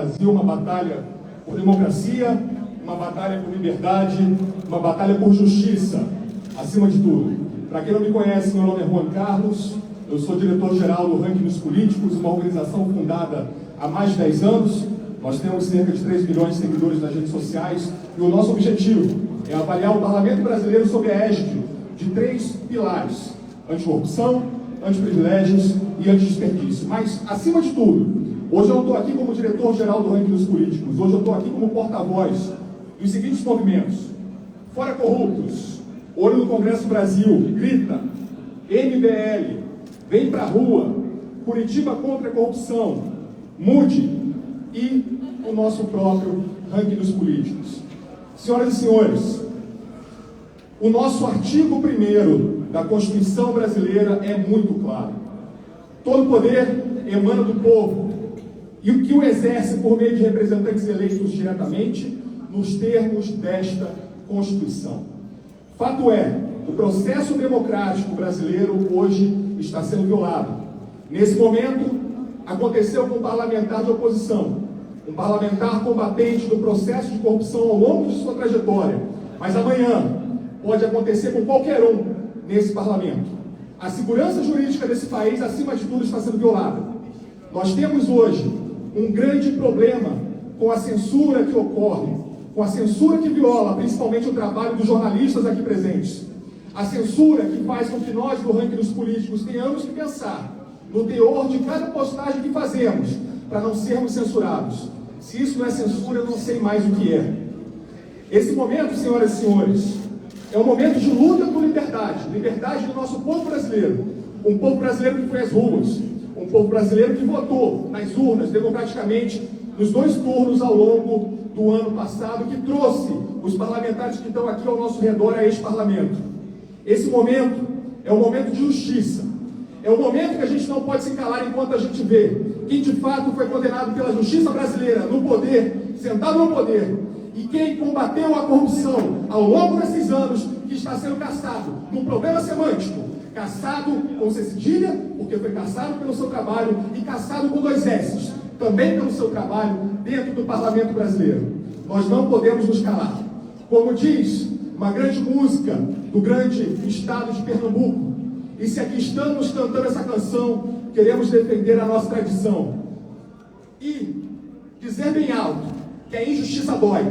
Brasil, uma batalha por democracia, uma batalha por liberdade, uma batalha por justiça, acima de tudo. Para quem não me conhece, meu nome é Juan Carlos, eu sou diretor-geral do Ranking dos Políticos, uma organização fundada há mais de 10 anos. Nós temos cerca de 3 milhões de seguidores nas redes sociais e o nosso objetivo é avaliar o Parlamento brasileiro sob a égide de 3 pilares: anticorrupção, antiprivilégios e antidesperdício. Mas, acima de tudo, hoje eu não estou aqui como diretor-geral do Ranking dos Políticos, hoje eu estou aqui como porta-voz dos seguintes movimentos: Fora Corruptos, Olho no Congresso Brasil, Grita, MBL, Vem Pra Rua, Curitiba contra a Corrupção, Mude e o nosso próprio Ranking dos Políticos. Senhoras e senhores, o nosso artigo 1º da Constituição brasileira é muito claro. Todo poder emana do povo, e o que o exerce por meio de representantes eleitos diretamente nos termos desta Constituição. Fato é, o processo democrático brasileiro hoje está sendo violado. Nesse momento, aconteceu com um parlamentar de oposição, um parlamentar combatente do processo de corrupção ao longo de sua trajetória, mas amanhã pode acontecer com qualquer um nesse parlamento. A segurança jurídica desse país, acima de tudo, está sendo violada. Nós temos hoje um grande problema com a censura que ocorre, com a censura que viola principalmente o trabalho dos jornalistas aqui presentes. A censura que faz com que nós, do Ranking dos Políticos, tenhamos que pensar no teor de cada postagem que fazemos, para não sermos censurados. Se isso não é censura, eu não sei mais o que é. Esse momento, senhoras e senhores, é um momento de luta por liberdade, liberdade do nosso povo brasileiro. Um povo brasileiro que foi às ruas, um povo brasileiro que votou nas urnas democraticamente nos 2 turnos ao longo do ano passado, que trouxe os parlamentares que estão aqui ao nosso redor a este parlamento. Esse momento é um momento de justiça. É um momento que a gente não pode se calar enquanto a gente vê quem de fato foi condenado pela justiça brasileira no poder, sentado no poder, e quem combateu a corrupção ao longo desses anos, que está sendo caçado num problema semântico, caçado com C cedilha, porque foi caçado pelo seu trabalho, e caçado com 2 S's, também pelo seu trabalho dentro do parlamento brasileiro. Nós não podemos nos calar. Como diz uma grande música do grande estado de Pernambuco, e se aqui estamos cantando essa canção, queremos defender a nossa tradição e dizer bem alto que a injustiça dói,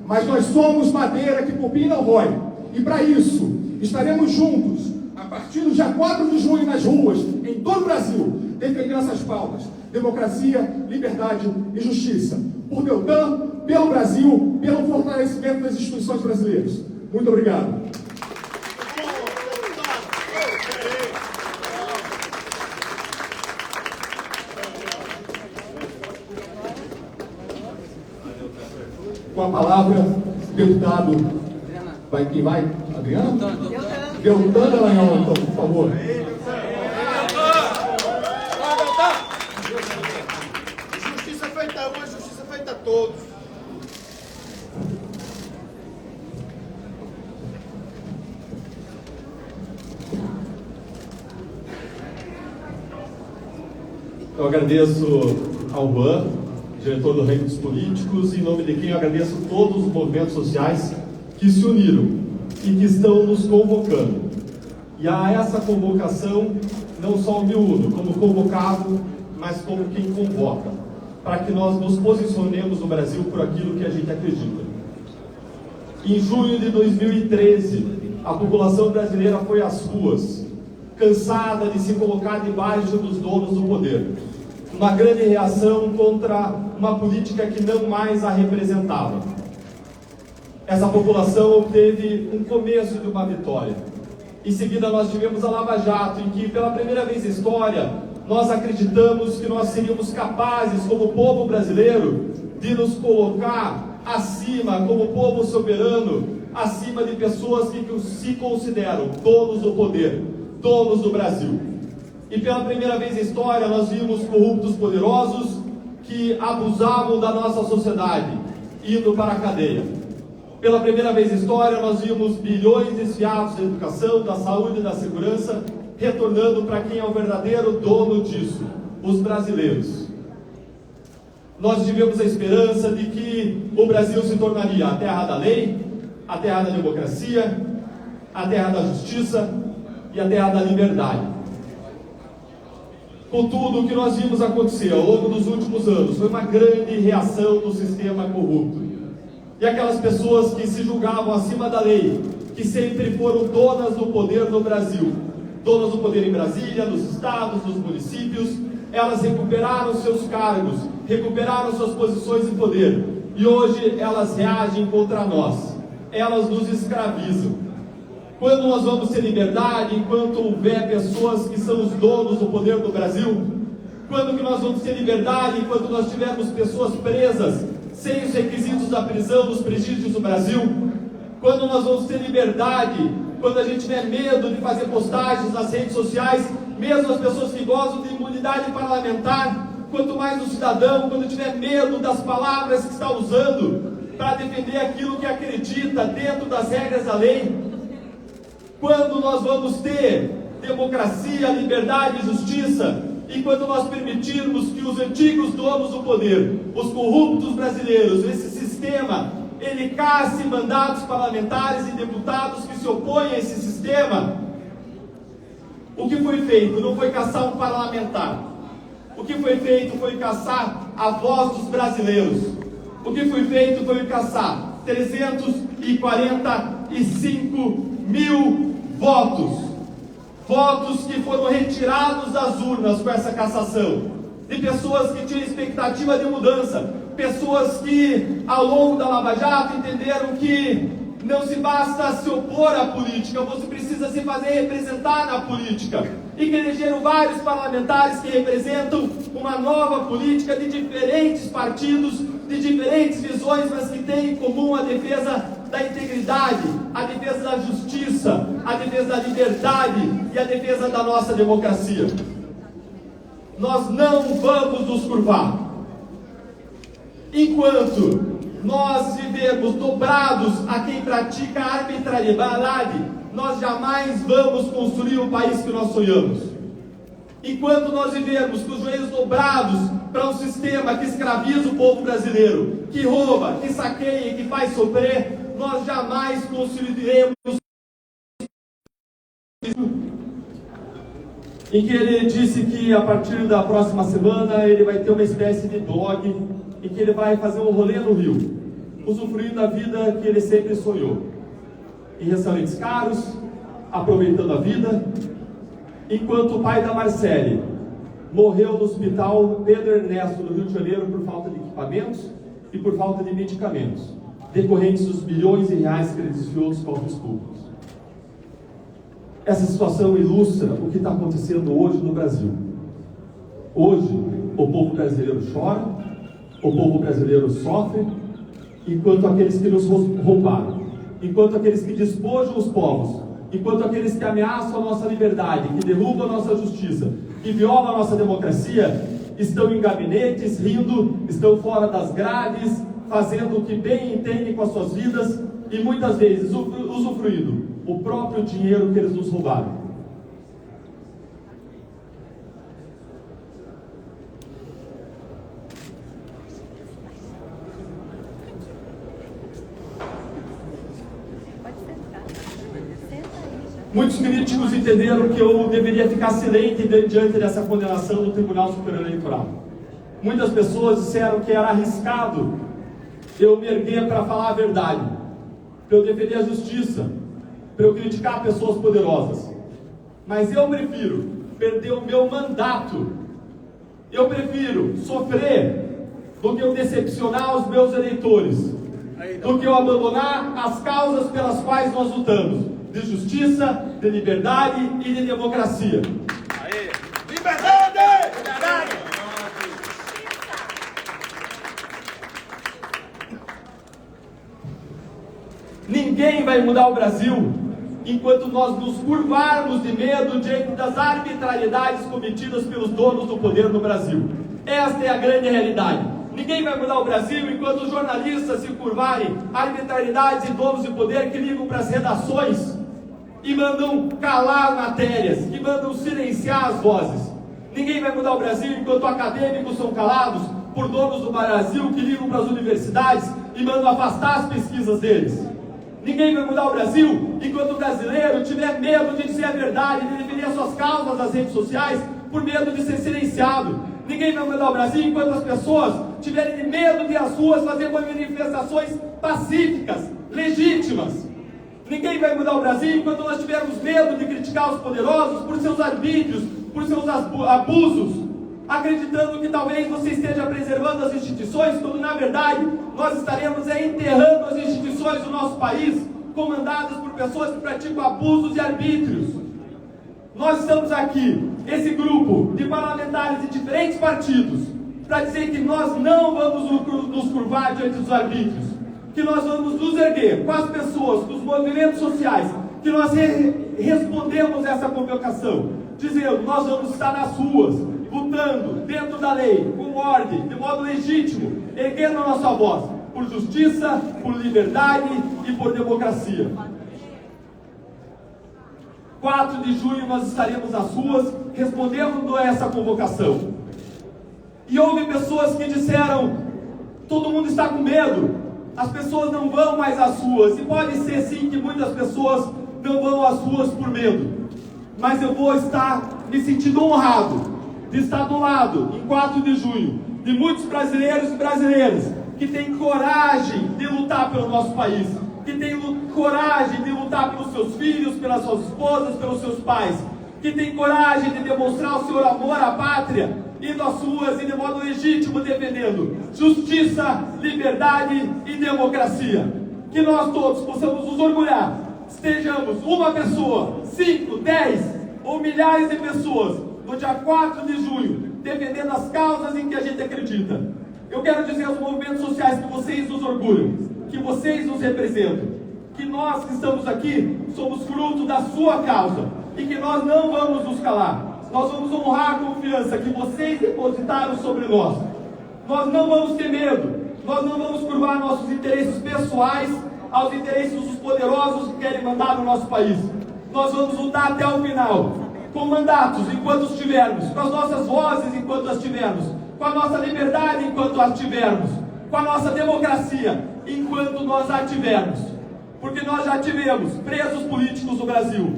mas nós somos madeira que cupim não rói, e para isso estaremos juntos a partir do dia 4 de junho nas ruas, em todo o Brasil, defendendo essas pautas: democracia, liberdade e justiça, por Deltan, pelo Brasil, pelo fortalecimento das instituições brasileiras. Muito obrigado. Com a palavra, deputado. Quem vai? Adriana? Deltan Dallagnol, então, por favor. Justiça feita a uma, justiça feita a todos. Eu agradeço ao Juan, diretor do Ranking dos Políticos, em nome de quem eu agradeço todos os movimentos sociais que se uniram e que estão nos convocando. E a essa convocação, não só me uno como convocado, mas como quem convoca, para que nós nos posicionemos no Brasil por aquilo que a gente acredita. Em junho de 2013, a população brasileira foi às ruas, cansada de se colocar debaixo dos donos do poder. Uma grande reação contra uma política que não mais a representava. Essa população obteve um começo de uma vitória. Em seguida nós tivemos a Lava Jato, em que pela primeira vez na história nós acreditamos que nós seríamos capazes, como povo brasileiro, de nos colocar acima, como povo soberano, acima de pessoas que se consideram donos do poder, donos do Brasil. E pela primeira vez na história nós vimos corruptos poderosos que abusavam da nossa sociedade, indo para a cadeia. Pela primeira vez na história nós vimos bilhões desviados da educação, da saúde e da segurança, retornando para quem é o verdadeiro dono disso: os brasileiros. Nós tivemos a esperança de que o Brasil se tornaria a terra da lei, a terra da democracia, a terra da justiça e a terra da liberdade. Contudo, o que nós vimos acontecer ao longo dos últimos anos foi uma grande reação do sistema corrupto. E aquelas pessoas que se julgavam acima da lei, que sempre foram donas do poder no Brasil, donas do poder em Brasília, nos estados, nos municípios, elas recuperaram seus cargos, recuperaram suas posições de poder, e hoje elas reagem contra nós, elas nos escravizam. Quando nós vamos ter liberdade, enquanto houver pessoas que são os donos do poder do Brasil? Quando que nós vamos ter liberdade, enquanto nós tivermos pessoas presas, sem os requisitos da prisão, dos presídios do Brasil? Quando nós vamos ter liberdade, quando a gente tiver medo de fazer postagens nas redes sociais, mesmo as pessoas que gozam de imunidade parlamentar? Quanto mais o cidadão, quando tiver medo das palavras que está usando para defender aquilo que acredita dentro das regras da lei? Quando nós vamos ter democracia, liberdade e justiça? E quando nós permitirmos que os antigos donos do poder, os corruptos brasileiros, esse sistema, ele casse mandatos parlamentares e deputados que se opõem a esse sistema? O que foi feito não foi caçar um parlamentar. O que foi feito foi caçar a voz dos brasileiros. O que foi feito foi caçar 345 mil votos. Votos que foram retirados das urnas com essa cassação. De pessoas que tinham expectativa de mudança. Pessoas que, ao longo da Lava Jato, entenderam que não se basta se opor à política, você precisa se fazer representar na política. E que elegeram vários parlamentares que representam uma nova política de diferentes partidos, de diferentes visões, mas que têm em comum a defesa da integridade, a defesa da justiça, a defesa da liberdade e a defesa da nossa democracia. Nós não vamos nos curvar. Enquanto nós vivermos dobrados a quem pratica a arbitrariedade, nós jamais vamos construir o país que nós sonhamos. Enquanto nós vivermos com os joelhos dobrados para um sistema que escraviza o povo brasileiro, que rouba, que saqueia e que faz sofrer, nós jamais construiremos. Em que ele disse que a partir da próxima semana ele vai ter uma espécie de blog em que ele vai fazer um rolê no Rio, usufruindo da vida que ele sempre sonhou, em restaurantes caros, aproveitando a vida, enquanto o pai da Marcele morreu no hospital Pedro Ernesto, no Rio de Janeiro, por falta de equipamentos e por falta de medicamentos, decorrentes dos bilhões de reais que ele desviou dos cofres públicos. Essa situação ilustra o que está acontecendo hoje no Brasil. Hoje, o povo brasileiro chora, o povo brasileiro sofre, enquanto aqueles que nos roubaram, enquanto aqueles que despojam os povos, enquanto aqueles que ameaçam a nossa liberdade, que derrubam a nossa justiça, que violam a nossa democracia, estão em gabinetes, rindo, estão fora das grades, fazendo o que bem entendem com as suas vidas e muitas vezes usufruindo o próprio dinheiro que eles nos roubaram. Muitos políticos entenderam que eu deveria ficar silente diante dessa condenação do Tribunal Superior Eleitoral. Muitas pessoas disseram que era arriscado eu me erguer para falar a verdade, para eu defender a justiça, para eu criticar pessoas poderosas. Mas eu prefiro perder o meu mandato, eu prefiro sofrer do que eu decepcionar os meus eleitores, do que eu abandonar as causas pelas quais nós lutamos, de justiça, de liberdade e de democracia. Aê. Liberdade! Liberdade! Ninguém vai mudar o Brasil enquanto nós nos curvarmos de medo diante das arbitrariedades cometidas pelos donos do poder no Brasil. Esta é a grande realidade. Ninguém vai mudar o Brasil enquanto os jornalistas se curvarem a arbitrariedades e donos de poder que ligam para as redações e mandam calar matérias, que mandam silenciar as vozes. Ninguém vai mudar o Brasil enquanto acadêmicos são calados, por donos do Brasil que ligam para as universidades e mandam afastar as pesquisas deles. Ninguém vai mudar o Brasil enquanto o brasileiro tiver medo de dizer a verdade, de defender as suas causas nas redes sociais, por medo de ser silenciado. Ninguém vai mudar o Brasil enquanto as pessoas tiverem medo de ir às ruas fazer manifestações pacíficas, legítimas. Ninguém vai mudar o Brasil enquanto nós tivermos medo de criticar os poderosos por seus arbítrios, por seus abusos, acreditando que talvez você esteja preservando as instituições, quando na verdade nós estaremos enterrando as instituições do nosso país, comandadas por pessoas que praticam abusos e arbítrios. Nós estamos aqui, esse grupo de parlamentares de diferentes partidos, para dizer que nós não vamos nos curvar diante dos arbítrios, que nós vamos nos erguer com as pessoas, com os movimentos sociais, que nós respondemos essa convocação, dizendo, nós vamos estar nas ruas, lutando dentro da lei, com ordem, de modo legítimo, erguendo a nossa voz, por justiça, por liberdade e por democracia. 4 de junho nós estaremos nas ruas, respondendo a essa convocação. E houve pessoas que disseram, todo mundo está com medo, as pessoas não vão mais às ruas, e pode ser sim que muitas pessoas não vão às ruas por medo, mas eu vou estar me sentindo honrado de estar do lado, em 4 de junho, de muitos brasileiros e brasileiras que têm coragem de lutar pelo nosso país, que têm coragem de lutar pelos seus filhos, pelas suas esposas, pelos seus pais, que têm coragem de demonstrar o seu amor à pátria, indo às ruas e de modo legítimo defendendo justiça, liberdade e democracia. Que nós todos possamos nos orgulhar, estejamos uma pessoa, 5, 10 ou milhares de pessoas no dia 4 de junho, defendendo as causas em que a gente acredita. Eu quero dizer aos movimentos sociais que vocês nos orgulham, que vocês nos representam, que nós que estamos aqui somos fruto da sua causa e que nós não vamos nos calar. Nós vamos honrar a confiança que vocês depositaram sobre nós. Nós não vamos ter medo, nós não vamos curvar nossos interesses pessoais aos interesses dos poderosos que querem mandar no nosso país. Nós vamos lutar até o final, com mandatos enquanto os tivermos, com as nossas vozes enquanto as tivermos, com a nossa liberdade enquanto as tivermos, com a nossa democracia enquanto nós a tivermos. Porque nós já tivemos presos políticos no Brasil,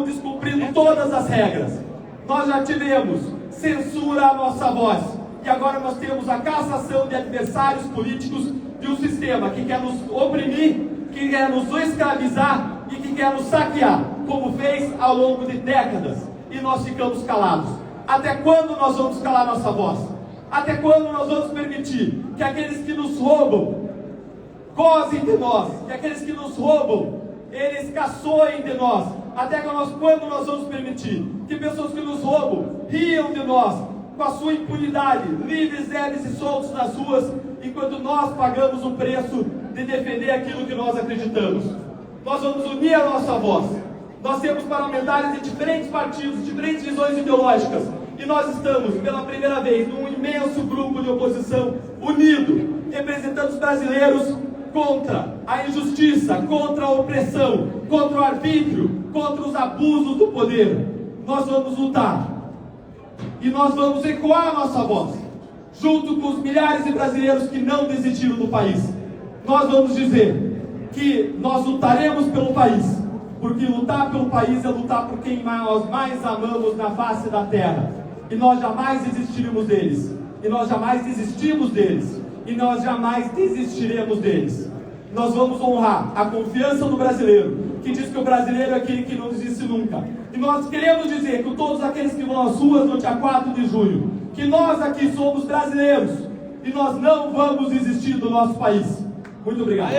descumprindo todas as regras. Nós já tivemos censura à nossa voz. E agora nós temos a cassação de adversários políticos de um sistema que quer nos oprimir, que quer nos escravizar e que quer nos saquear, como fez ao longo de décadas. E nós ficamos calados. Até quando nós vamos calar nossa voz? Até quando nós vamos permitir que aqueles que nos roubam gozem de nós, que aqueles que nos roubam, eles caçoem de nós? Até quando nós vamos permitir que pessoas que nos roubam riam de nós, com a sua impunidade, livres, leves e soltos nas ruas, enquanto nós pagamos o preço de defender aquilo que nós acreditamos? Nós vamos unir a nossa voz. Nós temos parlamentares de diferentes partidos, diferentes visões ideológicas, e nós estamos, pela primeira vez, num imenso grupo de oposição unido, representando os brasileiros contra a injustiça, contra a opressão, contra o arbítrio, contra os abusos do poder. Nós vamos lutar e nós vamos ecoar a nossa voz, junto com os milhares de brasileiros que não desistiram do país. Nós vamos dizer que nós lutaremos pelo país, porque lutar pelo país é lutar por quem nós mais amamos na face da terra, e nós jamais desistiremos deles, e nós jamais desistimos deles, e nós jamais desistiremos deles. Nós vamos honrar a confiança do brasileiro, que diz que o brasileiro é aquele que não desiste nunca. E nós queremos dizer que todos aqueles que vão às ruas no dia 4 de junho, que nós aqui somos brasileiros, e nós não vamos desistir do nosso país. Muito obrigado.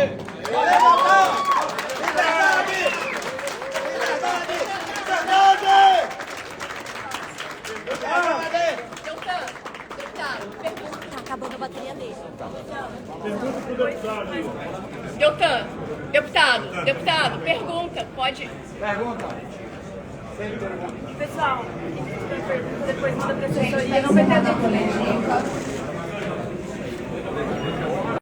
Acabando a bateria dele. Pergunta pro deputado. Deputado, pergunta, pode. Pergunta. Pessoal, depois manda pra assessoria, não vai ter tempo.